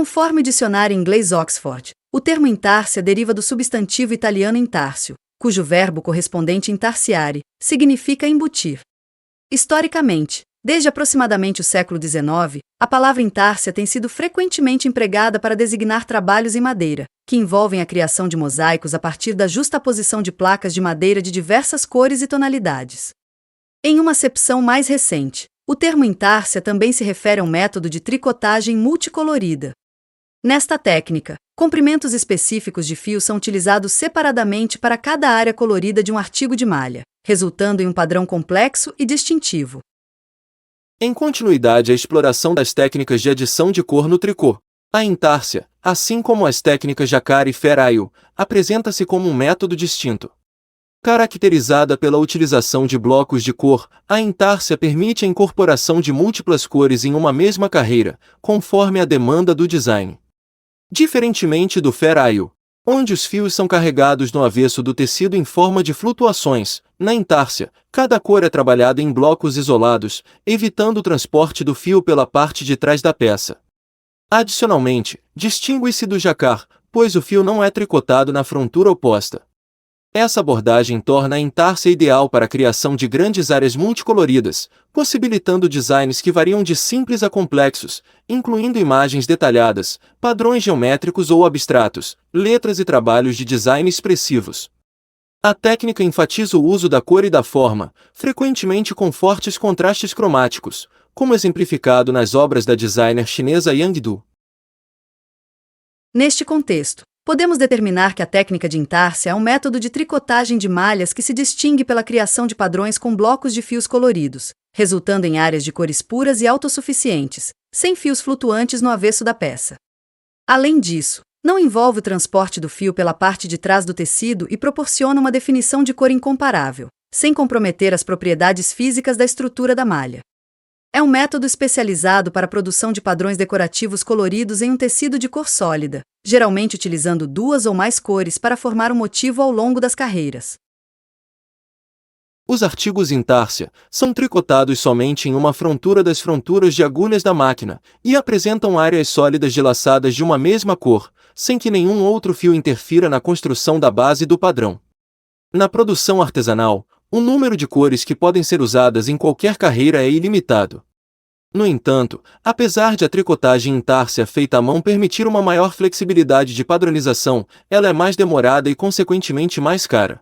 Conforme o dicionário inglês Oxford, o termo intársia deriva do substantivo italiano intársio, cujo verbo correspondente intarsiare significa embutir. Historicamente, desde aproximadamente o século XIX, a palavra intársia tem sido frequentemente empregada para designar trabalhos em madeira, que envolvem a criação de mosaicos a partir da justaposição de placas de madeira de diversas cores e tonalidades. Em uma acepção mais recente, o termo intársia também se refere a um método de tricotagem multicolorida. Nesta técnica, comprimentos específicos de fio são utilizados separadamente para cada área colorida de um artigo de malha, resultando em um padrão complexo e distintivo. Em continuidade à exploração das técnicas de adição de cor no tricô, a intársia, assim como as técnicas jacquard e ferraille, apresenta-se como um método distinto. Caracterizada pela utilização de blocos de cor, a intársia permite a incorporação de múltiplas cores em uma mesma carreira, conforme a demanda do design. Diferentemente do ferraille, onde os fios são carregados no avesso do tecido em forma de flutuações, na intársia, cada cor é trabalhada em blocos isolados, evitando o transporte do fio pela parte de trás da peça. Adicionalmente, distingue-se do jacquard, pois o fio não é tricotado na frontura oposta. Essa abordagem torna a intársia ideal para a criação de grandes áreas multicoloridas, possibilitando designs que variam de simples a complexos, incluindo imagens detalhadas, padrões geométricos ou abstratos, letras e trabalhos de design expressivos. A técnica enfatiza o uso da cor e da forma, frequentemente com fortes contrastes cromáticos, como exemplificado nas obras da designer chinesa Yang Du. Neste contexto, podemos determinar que a técnica de intársia é um método de tricotagem de malhas que se distingue pela criação de padrões com blocos de fios coloridos, resultando em áreas de cores puras e autossuficientes, sem fios flutuantes no avesso da peça. Além disso, não envolve o transporte do fio pela parte de trás do tecido e proporciona uma definição de cor incomparável, sem comprometer as propriedades físicas da estrutura da malha. É um método especializado para a produção de padrões decorativos coloridos em um tecido de cor sólida, geralmente utilizando 2 ou mais cores para formar um motivo ao longo das carreiras. Os artigos intársia são tricotados somente em uma frontura das fronturas de agulhas da máquina e apresentam áreas sólidas dilaçadas de uma mesma cor, sem que nenhum outro fio interfira na construção da base do padrão. Na produção artesanal, o número de cores que podem ser usadas em qualquer carreira é ilimitado. No entanto, apesar de a tricotagem intársia feita à mão permitir uma maior flexibilidade de padronização, ela é mais demorada e consequentemente mais cara.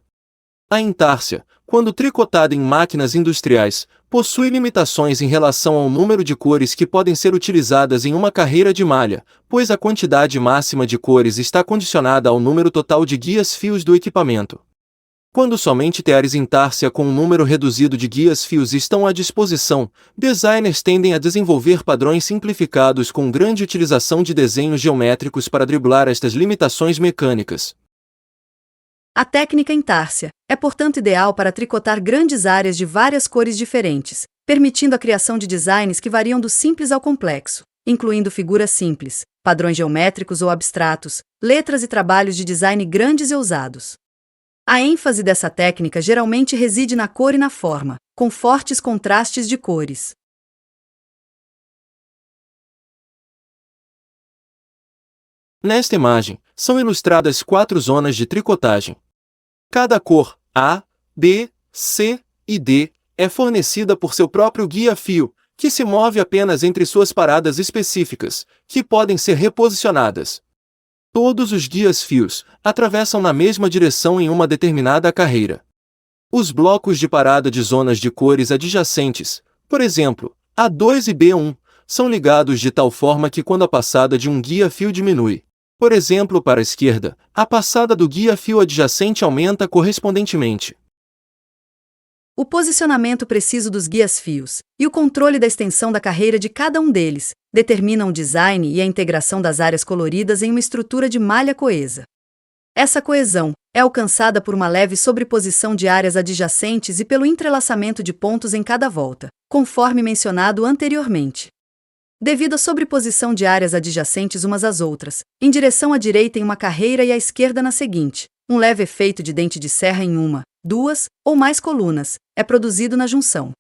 A intársia, quando tricotada em máquinas industriais, possui limitações em relação ao número de cores que podem ser utilizadas em uma carreira de malha, pois a quantidade máxima de cores está condicionada ao número total de guias-fios do equipamento. Quando somente teares intársia com um número reduzido de guias-fios estão à disposição, designers tendem a desenvolver padrões simplificados com grande utilização de desenhos geométricos para driblar estas limitações mecânicas. A técnica intársia é, portanto, ideal para tricotar grandes áreas de várias cores diferentes, permitindo a criação de designs que variam do simples ao complexo, incluindo figuras simples, padrões geométricos ou abstratos, letras e trabalhos de design grandes e ousados. A ênfase dessa técnica geralmente reside na cor e na forma, com fortes contrastes de cores. Nesta imagem, são ilustradas 4 zonas de tricotagem. Cada cor, A, B, C e D, é fornecida por seu próprio guia-fio, que se move apenas entre suas paradas específicas, que podem ser reposicionadas. Todos os guias-fios atravessam na mesma direção em uma determinada carreira. Os blocos de parada de zonas de cores adjacentes, por exemplo, A2 e B1, são ligados de tal forma que quando a passada de um guia-fio diminui, por exemplo para a esquerda, a passada do guia-fio adjacente aumenta correspondentemente. O posicionamento preciso dos guias-fios e o controle da extensão da carreira de cada um deles determinam o design e a integração das áreas coloridas em uma estrutura de malha coesa. Essa coesão é alcançada por uma leve sobreposição de áreas adjacentes e pelo entrelaçamento de pontos em cada volta, conforme mencionado anteriormente. Devido à sobreposição de áreas adjacentes umas às outras, em direção à direita em uma carreira e à esquerda na seguinte, um leve efeito de dente de serra em uma, 2 ou mais colunas é produzido na junção.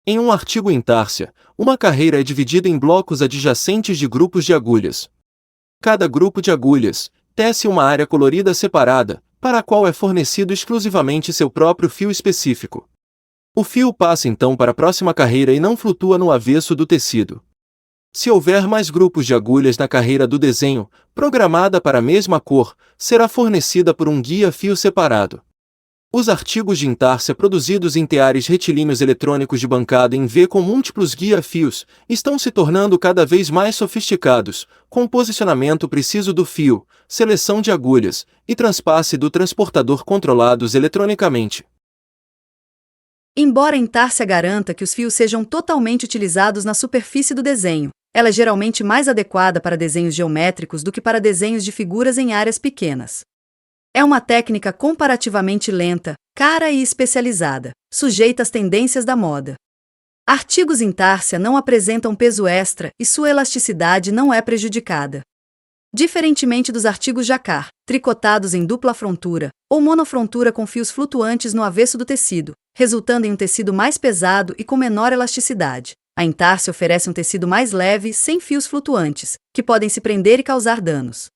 Em um artigo Intársia, uma carreira é dividida em blocos adjacentes de grupos de agulhas. Cada grupo de agulhas tece uma área colorida separada, para a qual é fornecido exclusivamente seu próprio fio específico. O fio passa então para a próxima carreira e não flutua no avesso do tecido. Se houver mais grupos de agulhas na carreira do desenho, programada para a mesma cor, será fornecida por um guia-fio separado. Os artigos de Intársia produzidos em teares retilíneos eletrônicos de bancada em V com múltiplos guia-fios estão se tornando cada vez mais sofisticados, com posicionamento preciso do fio, seleção de agulhas e transpasse do transportador controlados eletronicamente. Embora a Intársia garanta que os fios sejam totalmente utilizados na superfície do desenho, ela é geralmente mais adequada para desenhos geométricos do que para desenhos de figuras em áreas pequenas. É uma técnica comparativamente lenta, cara e especializada, sujeita às tendências da moda. Artigos Intársia não apresentam peso extra e sua elasticidade não é prejudicada. Diferentemente dos artigos Jacquard, tricotados em dupla frontura ou monofrontura com fios flutuantes no avesso do tecido, resultando em um tecido mais pesado e com menor elasticidade, a Intársia oferece um tecido mais leve sem fios flutuantes, que podem se prender e causar danos.